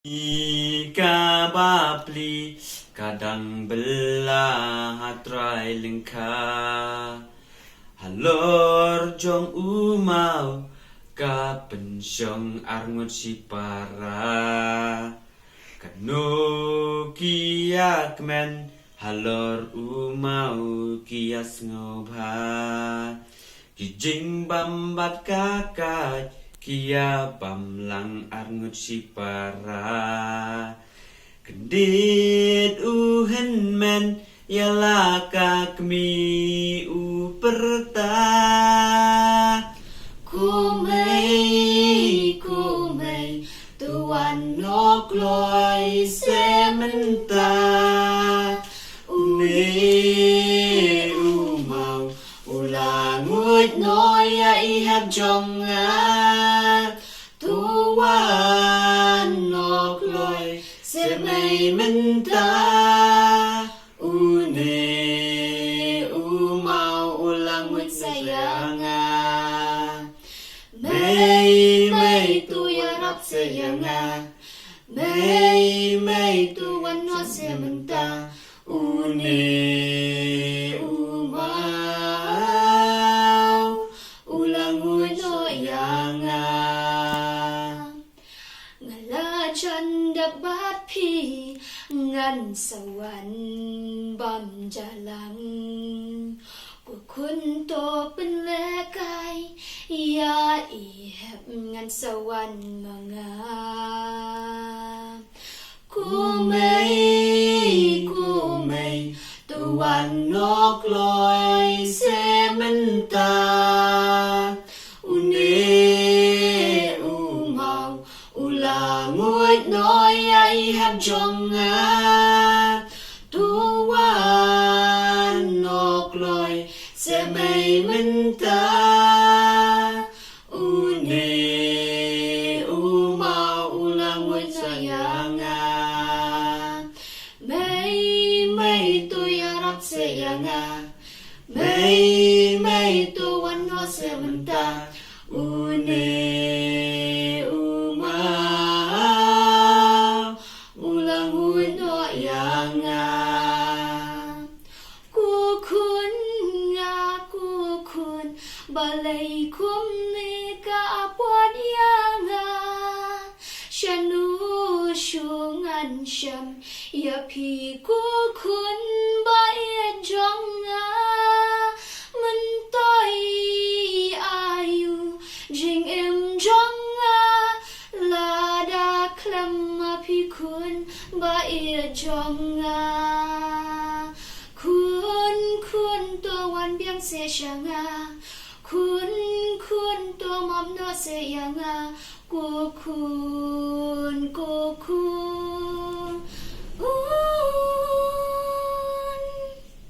Ika bapli kadang belah hatrai lengka halor jong umau ka pensyong arngot si para kano kiak men halor umau kias ngobha kijing bambat kakak kia bamlang arngut si para kendit uhen men yala kakmi uperta kumei tuan nok loy sementa une umau ulang nguit noi ya ihap jong tuan nok loy semei menta une umau ulang nguit sayanga mei tu ya rap sayanga mei tu wan no sementa une umau ulang nguit no yanga ngala chanda bat phi ngăn sawan bam jalang của kun to bên lẽ cay ya i hẹp ngăn sawan manga kumei tuan nok loy sementa une umau ula nguit noi ai hẹp jong tuan nok loy semei menta une umau ula nguit sayanga mei tu ya rap sayanga mei tu wan no sementa une umau ulang nguit no yanga ku kun balai kum ni ka apot yanga shanu shungan sham ya phi ku kun bai jonga man toi ayu jing em jonga la da klam phi kun bai jonga kun to wan biang se shanga kun to mom no se yanga ku kun